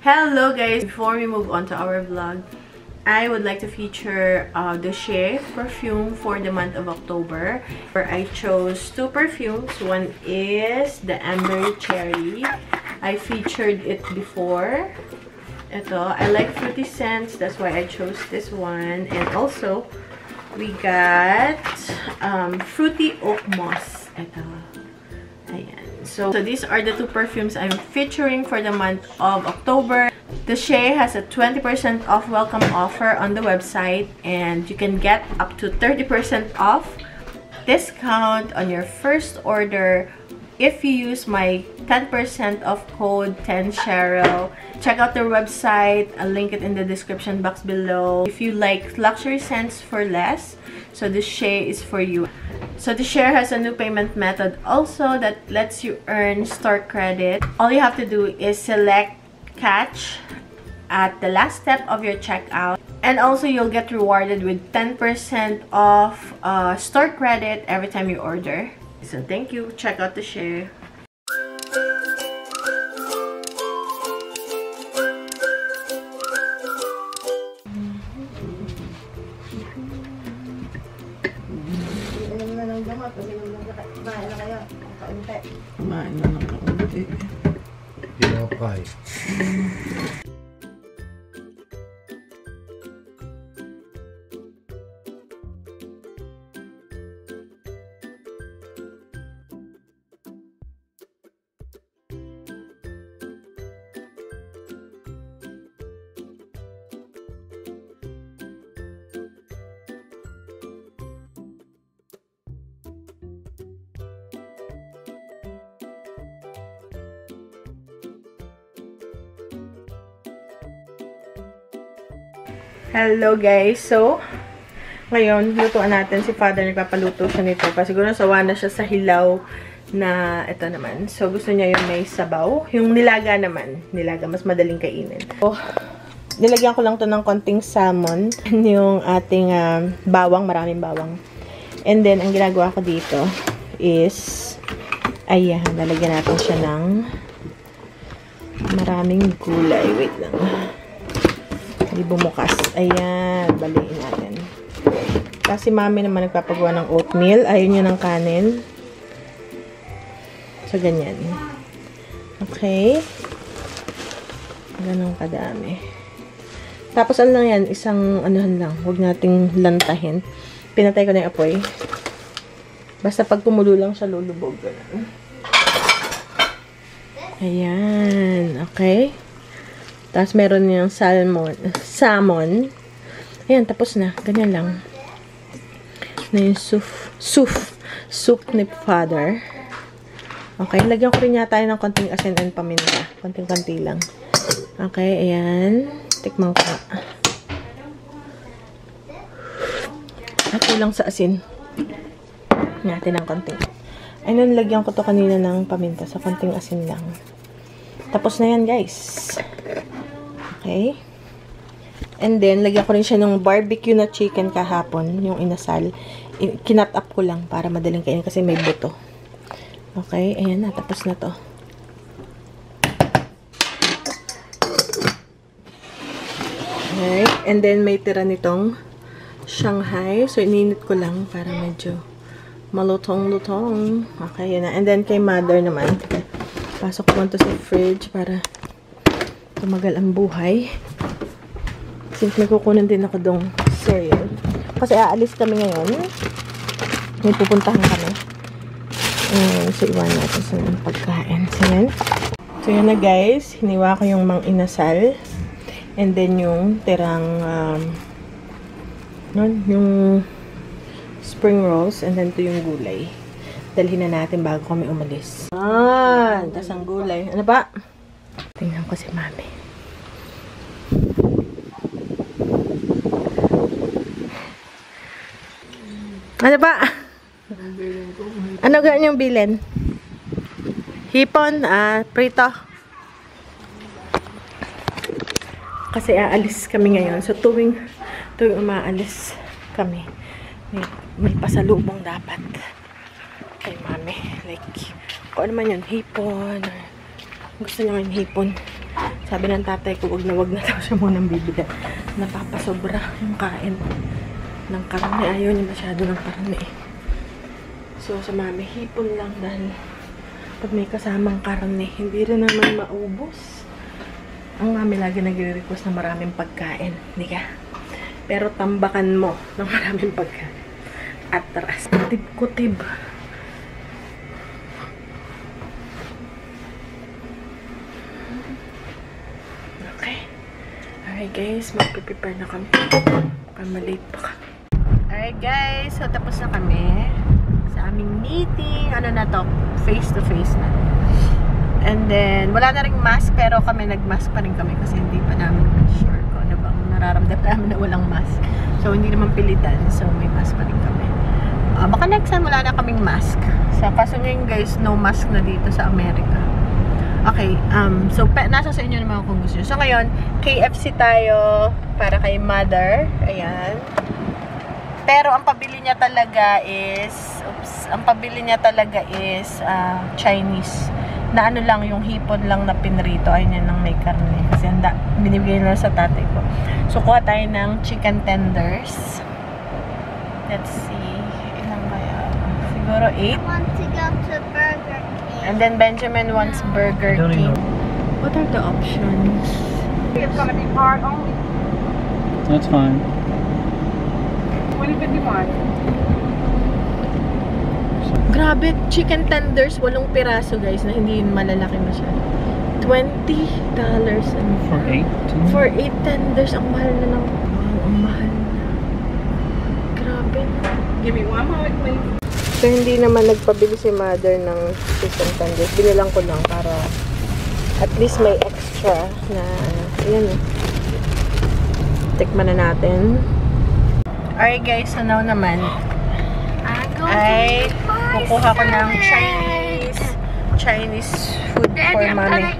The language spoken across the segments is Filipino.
Hello guys! Before we move on to our vlog, I would like to feature the Shea perfume for the month of October. Where I chose two perfumes. One is the Amber Cherry. I featured it before. Ito, I like fruity scents. That's why I chose this one. And also, we got Fruity Oak Moss. Ito. Ayan. So these are the two perfumes I'm featuring for the month of October. The Shea has a 20% off welcome offer on the website, and you can get up to 30% off discount on your first order if you use my 10% off code 10Cheryl. Check out their website. I'll link it in the description box below. If you like luxury scents for less, so the Shea is for you. So the Shea has a new payment method also that lets you earn store credit. All you have to do is select Catch at the last step of your checkout, and also you'll get rewarded with 10% off store credit every time you order. So thank you. Check out the Shea. Kumain na ng kaunti. Pinapay. Hello guys! So, ngayon, lutuan natin. Si Father nagpapaluto siya nito. Kasi siguro sawa na siya sa hilaw na ito naman. So, gusto niya yung may sabaw. Yung nilaga naman. Nilaga, mas madaling kainin. So, nilagyan ko lang to ng konting salmon. Yung ating bawang, maraming bawang. And then, ang ginagawa ko dito is, ayan, lalagyan natin siya ng maraming gulay. Wait lang. Hindi bumukas. Ayan, baliin natin. Kasi mami naman nagpapagawa ng oatmeal. Ayaw niya ng kanin. So, ganyan. Okay. Ganun kadami. Tapos, ano lang yan? Isang, anuhan lang. Huwag nating lantahin. Pinatay ko na yung apoy. Basta pag kumulo lang siya, lulubog. Ganun. Ayan. Okay. Tapos, meron niyang salmon. Ayan, tapos na. Ganyan lang. Na yung soup ni Father. Okay, lagyan ko rin yata ng konting asin and paminta. Konting-konti lang. Okay, ayan. Tikman ko na. At kulang sa asin. Natin ng konting. Ayun, lagyan ko to kanina ng paminta sa konting asin lang. Tapos na yan, guys. Okay. And then, lagyan ko rin siya ng barbecue na chicken kahapon, yung inasal. Kinat up ko lang para madaling kainin kasi may buto. Okay, ayan na. Tapos na to. Okay. And then, may tira nitong Shanghai. So, ininit ko lang para medyo malutong-lutong. Okay, yan na. And then, kay Mother naman. Pasok ko to sa fridge para tumagal ang buhay. Since may kukunan din ako dong cereal. Kasi aalis kami ngayon. May pupuntahan kami. So, iwan natin sa pagkain. So, yan na guys. Hiniwa ko yung mang inasal. And then yung tirang yung spring rolls. And then to yung gulay. Dalhin na natin bago kami umalis. Tas ang gulay. Ano ba? Tingnan ko si Mami. Ano ba? Ano ganyan yung bilin? Hipon, prito. Kasi aalis kami ngayon. So tuwing umaalis kami, may pasalubong dapat kay Mami. Like, kung ano man yun, hipon. Gusto niya yung hipon. Sabi ng tatay ko, wag na daw siya munang bibili. Napapasobra yung kain ng karne. Ayaw niya masyado ng karne. So, sa mami, hipon lang dahil pag may kasamang karne, hindi rin naman maubos. Ang mami lagi nagre-request na maraming pagkain. Hindi ka? Pero tambakan mo ng maraming pagkain. Atras. Kutib-kutib. Okay. Alright guys, magpiprepare na kami. Baka malate pa kami. Alright guys, so tapos na kami sa aming meeting. Ano na to? Face to face na. And then, wala na ring mask, pero kami nag-mask pa rin kami kasi hindi pa namin sure kung ano bang nararamdaman namin na walang mask. So, hindi naman pilitan. So, may mask pa rin kami. Baka next time wala na kaming mask. So, kaso ngayon guys, no mask na dito sa Amerika. Okay, so, nasa sa inyo naman kung gusto nyo. So, ngayon, KFC tayo para kay mother. Ayan. Pero, ang pabili niya talaga is, Chinese. Na ano lang, yung hipon lang na pinrito. Ayun yan ng may karne. Kasi binibigay na sa tatay ko. So, kuha tayo ng chicken tenders. Let's see. Ilan ba yan? Siguro 8. I want to go to Burger King. And then Benjamin wants Burger King. What are the options? It's gonna be part only. That's fine. 2051. Grabe, chicken tenders, 8 piraso guys, na hindi yun malalaki masyado. $20. For 8? For 8 tenders, ang mahal na ng... Wow, ang mahal na. Grabe na. Give me one moment, please. So, hindi naman nagpabili si mother ng chicken tenders. Binilang ko lang para at least may extra na, yun. Tikman na natin. Alright guys, so now naman, ay kukuha ko ng Chinese food for mommy.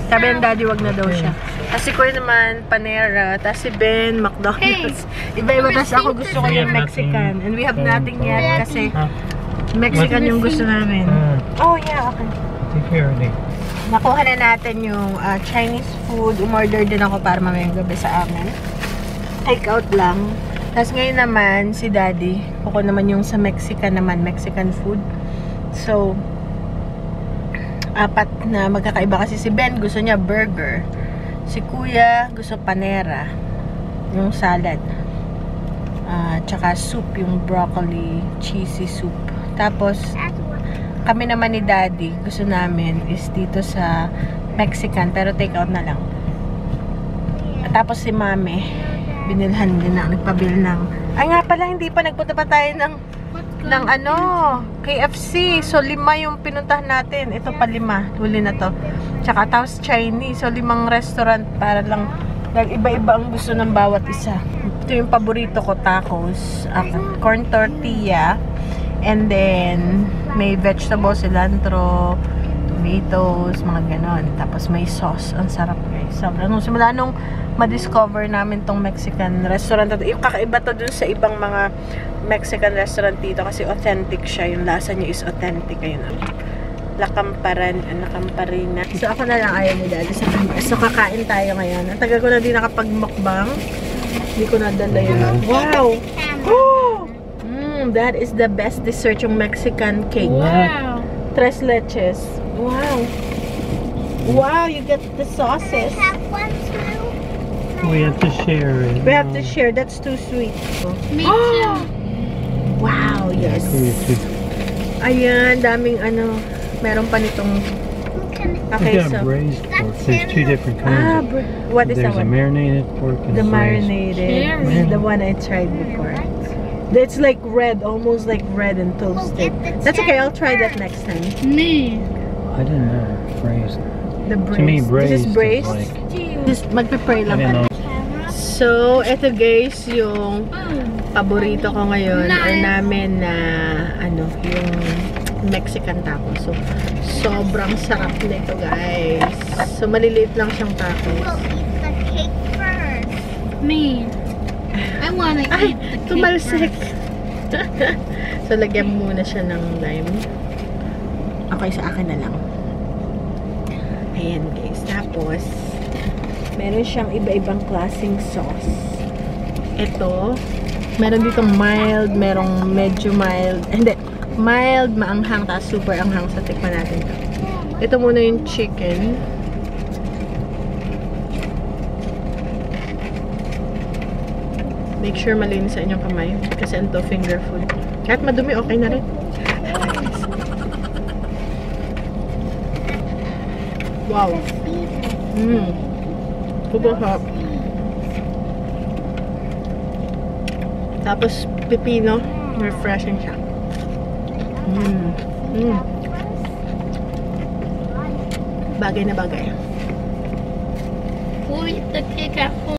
Sabi ng daddy, wag na daw siya. Kasi ko naman, Panera. Tapos si Ben, McDonald's. Iba-iba. Tapos ako gusto ko yung Mexican. And we have nothing yet kasi Mexican yung gusto namin. Oh yeah, okay. Take care of it. Nakuha na natin yung Chinese food. Umorder din ako para mamayang gabi sa amin. Take out lang. Tapos ngayon naman, si daddy, kuko naman yung sa Mexican naman, Mexican food. So, 4 na magkakaiba kasi si Ben gusto niya burger. Si kuya gusto Panera. Yung salad. Tsaka soup, yung broccoli, cheesy soup. Tapos, kami naman ni daddy, gusto namin is dito sa Mexican, pero take out na lang. Tapos si mami, binilhan din na, nagpabil ng... Ay nga pala, hindi pa nagpunta pa tayo ng ano, KFC. So, 5 yung pinuntahan natin. Ito pa 5. Huli na to. Tsaka tapos Chinese. So, 5 restaurant para lang iba-iba ang gusto ng bawat isa. Ito yung paborito ko, tacos. Corn tortilla. And then, may vegetable, cilantro, tomatoes, mga ganon. Tapos may sauce. Ang sarap guys. Sobrang simula nung ma-discover namin tong Mexican restaurant. Yung kakaiba to dun sa ibang mga Mexican restaurant dito kasi authentic siya. Yung lasa niya is authentic. Ayun. Lakamparina. So ako na lang ayaw ni daddy sa camera. So kakain tayo ngayon. Ang tagal ko na din nakapag-mukbang. Hindi ko nadala yun. Wow! Oh! That is the best dessert, yung Mexican cake. Wow. 3 leches. Wow! Wow, you get the sauces. Have one too. We have to share it. We have to share. That's too sweet. Me too. Wow, yes. You too. Ayan, daming ano. Meron pa nitong... Okay, We got so... braised pork. There's 2 different kinds. What is that There's a one? marinated pork and The braised. marinated. This is the one I tried before. It's like red, almost like red and toasted. That's okay, I'll try that next time. Me. I didn't know braised. The braised. To me, braised This is braised? is like... Just magpe-pray I lang. didn't know. So, ito guys, yung paborito ko ngayon or namin na ano, yung Mexican tacos. So, sobrang sarap nito guys. So, maliliit lang siyang tacos. We'll eat the cake first. Me. I want to Ay, eat the cake tumalsik. first. So, lagyan muna siya ng lime. Okay, sa akin na lang. Ayan guys. Tapos, Meron siyang iba-ibang klaseng sauce. Ito, meron ditong mild, merong medyo mild. Hindi, mild, maanghang, tapos super anghang. So, tikman natin ito. Ito muna yung chicken. Make sure malinis sa inyong kamay. Kasi ito, finger food. Kahit madumi, okay na rin. Wow. Super hot. Tapos, pipino. Refreshing siya. Bagay na bagay. Who eat the cake at home?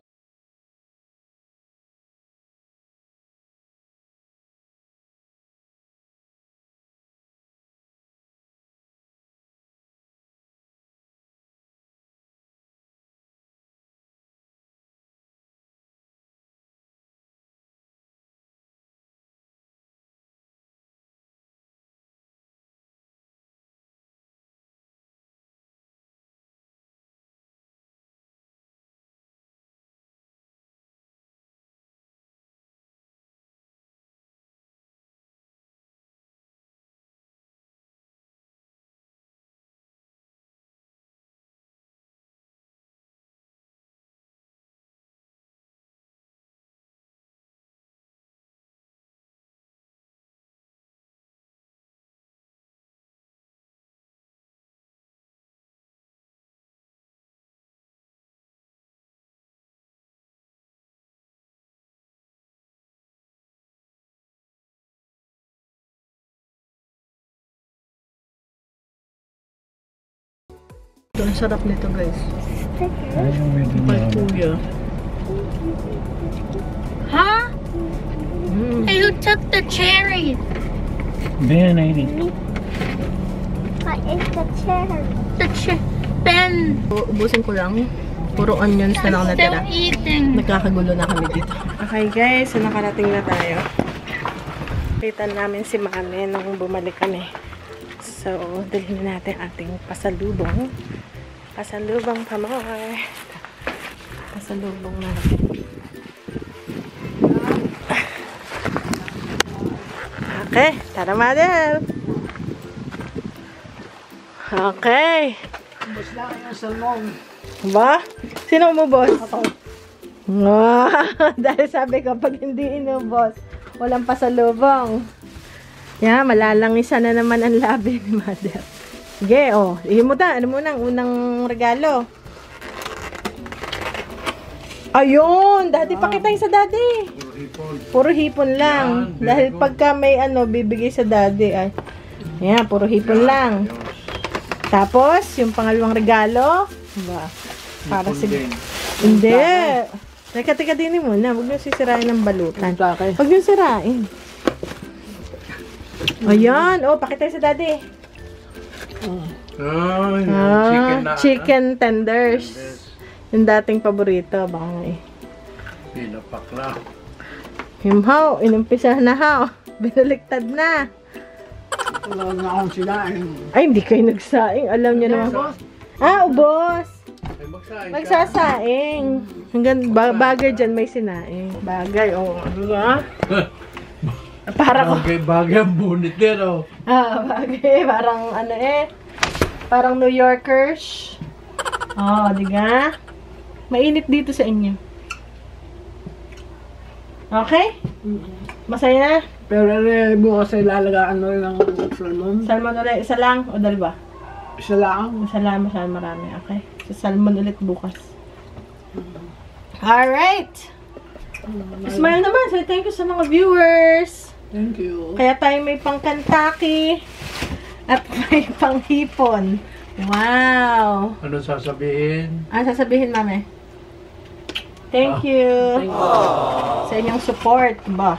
Ang sarap nito, guys. I already May know. kuya. Huh? Hey, who took the cherry? Ben ate it. I ate the cherry. Ben. Ubusin ko lang. Puro onions na lang Still natira. eating. Nagkakagulo na kami dito. Okay, guys. So, nakarating na tayo. Kita namin si Mami nung bumalik kami. So, dalhin natin ating pasalubong. Pasalubong kamay. Pasalubong natin. Okay, tara Madel. Okay. Ubus na yung salmon. Ba? Sino umubos? Ako. Dahil sabi ko, pag hindi inubos, walang pasalubong. Yan, malalangisa na naman ang labi ni Mother. Sige, oh. Ihimutan. Ano muna ang unang regalo? Ayun! Daddy, pakita yung sa daddy. Puro hipon lang. Dahil pagka may bibigay sa daddy, ay. Yan, puro hipon lang. Tapos, yung pangalawang regalo. Ba? Para sige. Hindi. Teka din muna. Huwag niyo sisirain ng balutan. Huwag niyo sirain. Ayan. Oh, pakita sa daddy. Chicken tenders. Yung dating paborito. Baka nga eh. Pinapakla. Himhaw. Inumpisa na haw. Binaliktad na. Wala na akong sinain. Ay, hindi kayo nagsaing. Alam niyo naman. Ah, ubos. Ay, magsaing ka. Magsasaing. Hanggang bagay dyan may sinaing. Bagay, oh. Ano ba? Para ko. Bagay ang bunit din, oh. Ah, bagay. Parang parang New Yorkers. Oh, di ba? Mainit dito sa inyo. Okay? Masaya na? Pero bukas ay lalagaan mo ng salmon. Salmon ulit. Isa lang o dalawa? Isa lang. Isa lang, masyadong marami. Okay. So, salmon ulit bukas. Alright! Smile naman. So, thank you sa mga viewers. Thank you. Kaya tayo may pang Kentucky at may pang hipon. Wow! Ano sasabihin? Ano sasabihin, Mami? Thank you. Sa inyong support, ba?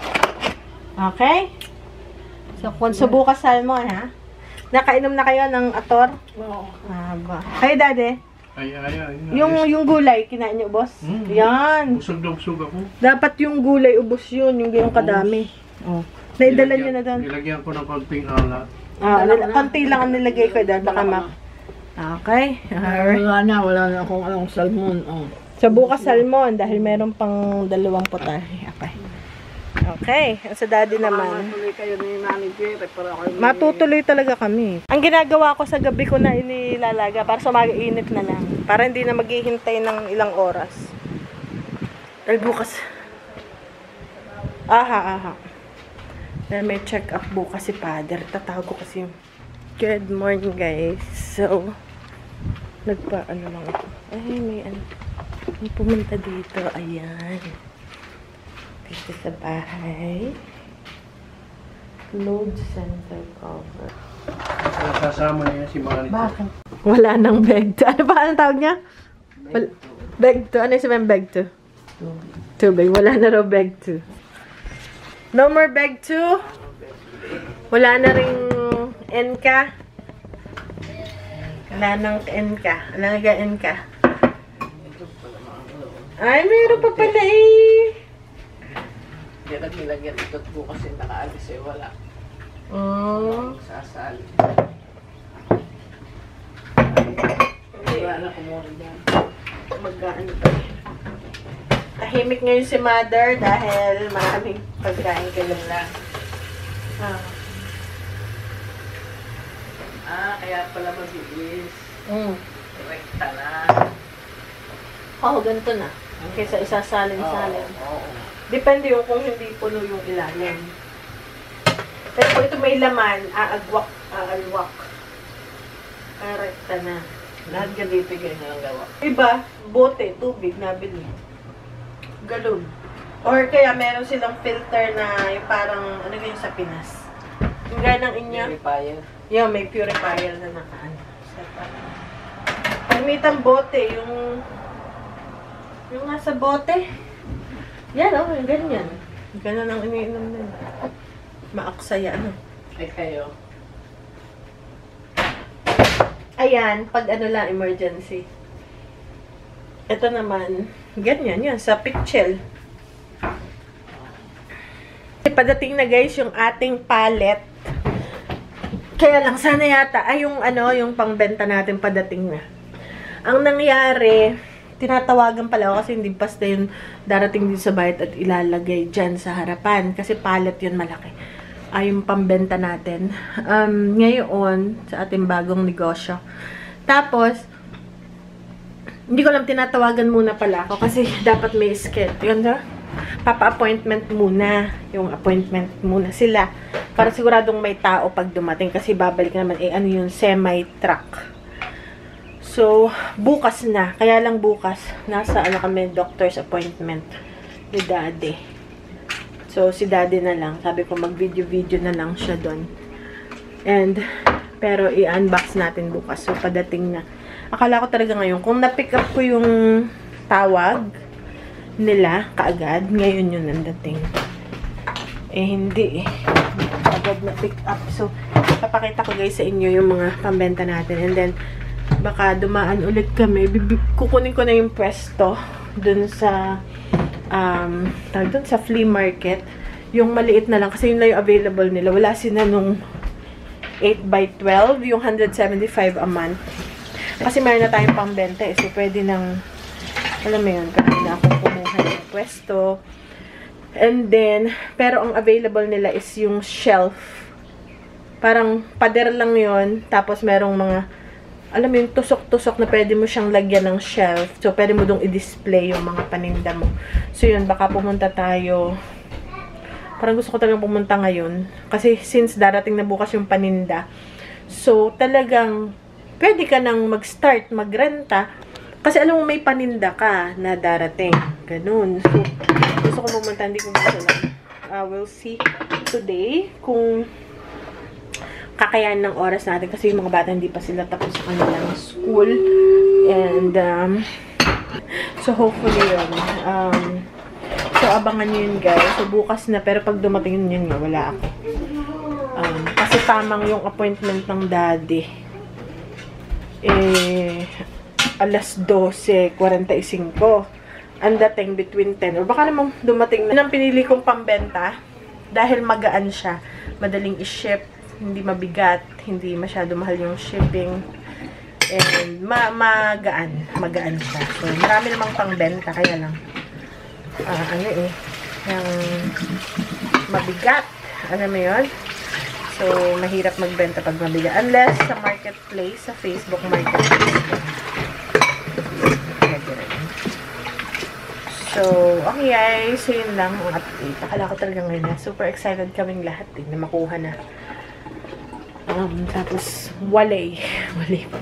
Okay? So, kung bukas salmon, ha? Nakainom na kayo ng ator? Oo. Ah, ba? Kayo, Daddy? Ay. Yung gulay, kinain niyo, boss? Yan. Busog na busog ako. Dapat yung gulay, ubos yun. Yung gayong kadami. Oh. Naidala niyo na doon. Nilagyan ko ng konting alat. Konti lang ang nilagay ko doon. Baka Okay. Alright. Wala na akong salmon. Oh. So, bukas salmon dahil meron pang 2 putahe. Okay. Okay. Sa daddy naman. Matuloy kayo ni manager. Para kayo Matutuloy talaga kami. Ang ginagawa ko sa gabi ko na inilalaga para sa mag-init na lang. Para hindi na maghihintay ng ilang oras. Ay, bukas. Aha. Dahil may check up bukas si Father. Tatawag ko kasi yung good morning, guys. So, nagpa-ano lang ako. Ay, may pumunta dito. Ayan. Dito sa bahay. Load center cover. Kasama niya si Manny. Bakit? Wala nang beg to. Ano ba? Anong tawag niya? Beg to. Ano yung sabihin beg to? Tubig. Wala na raw beg to. No more beg to. Wala na ring enka. Wala nang enka. Wala nga enka. Ay, mayroon pa pala eh. Hindi na nilagyan ito bukas yung nakaalis eh. Wala. Sasali. Wala na kumuri dyan. Mag-ano pa eh. Tahimik ngayon si Mother dahil maraming pagkain kilala. Kaya pala mabilis. Rekta na. Oo, ganito na. Kaysa isasalin-salin. Oo. Depende yung kung hindi puno yung ilalim. Pero kung ito may laman, aalwak. Rekta na. Lahat ganito ganyan ang gawa. Iba, bote, tubig, nabili. Galon. Or kaya meron silang filter na yung parang, ano yun sa Pinas. Yung gaya ng inya. Purifier. Yeah, may purifier na nakaano. Pagmitang bote, yung nasa bote. Yan, yung ganyan. Ganun ang iniinom nila. Maaksaya, ano. Ay kayo. Ayan, pag ano lang, emergency. Ito naman, ganyan, yan, sa pitchel. Padating na guys, yung ating palette. Kaya lang, sana yata, yung pangbenta natin padating na. Ang nangyari, tinatawagan pala ako kasi hindi basta yun darating din sa bayat at ilalagay dyan sa harapan. Kasi palette yun malaki. Yung pambenta natin. Ngayon, sa ating bagong negosyo. Tapos, hindi ko lang tinatawagan muna pala ako kasi dapat may schedule. Yun, papa-appointment muna. Yung appointment muna sila. Para siguradong may tao pag dumating. Kasi babalik naman, yung semi-truck. So, bukas na. Kaya lang bukas, nasa kami, doctor's appointment ni Daddy. So, si Daddy na lang. Sabi ko, mag-video-video na lang siya doon. Pero, i-unbox natin bukas. So, padating na. Akala ko talaga ngayon, kung na-pick up ko yung tawag nila kaagad, ngayon yun nandating. Hindi eh. Agad na-pick up. So, papakita ko guys sa inyo yung mga pambenta natin. And then, baka dumaan ulit kami. Kukunin ko na yung pwesto dun sa dun sa flea market. Yung maliit na lang kasi yun lang yung available nila. Wala sila nung 8x12, yung 175 a month. Kasi mayroon na tayong pambenta eh. So, pwede nang, alam mo yun, pwede na akong kumuha ng pwesto. And then, pero ang available nila is yung shelf. Parang pader lang yun. Tapos, merong mga alam mo yung tusok-tusok na pwede mo siyang lagyan ng shelf. So, pwede mo dong i-display yung mga paninda mo. So, yun, baka pumunta tayo. Parang gusto ko talagang pumunta ngayon. Kasi, since darating na bukas yung paninda. So, talagang, pwede ka nang mag-start, magrenta. Kasi, alam mo, may paninda ka na darating. Ganun. So, gusto ko pumunta, hindi ko gusto lang. We'll see today kung kakayahan ng oras natin kasi yung mga bata hindi pa sila tapos sa kanilang school. And, so hopefully yun. So, abangan nyo yun guys. So, bukas na. Pero pag dumating yun nga, wala ako. Kasi tamang yung appointment ng Daddy. Alas 12:45. Ang dating between 10. Or baka namang dumating na. Ang pinili kong pambenta dahil magaan siya. Madaling i-ship. Hindi mabigat, hindi masyado mahal yung shipping. And magaan siya. So, marami namang pangbenta, kaya lang, yung mabigat. Alam mo yun? So, mahirap magbenta pag mabigat. Unless sa marketplace, sa Facebook marketplace. So, okay guys. So, yun lang ang update. Akala ko talaga ngayon na super excited kaming lahat na makuha na. Tapos, walay pa.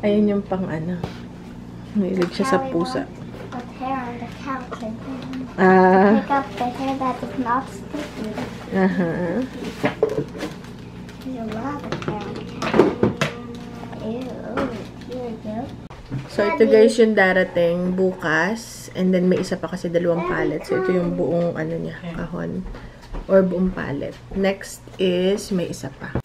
Ayun yung pang Mahilig siya sa pusa. Put hair on the couch and Ah. pick up the hair that is not sticky. There's a lot of hair on the couch. Ew. Here we go. So, ito guys yung darating bukas. And then, may isa pa kasi 2 pallet. So, ito yung buong, niya, kahon. Or buong pallet. Next is, may isa pa.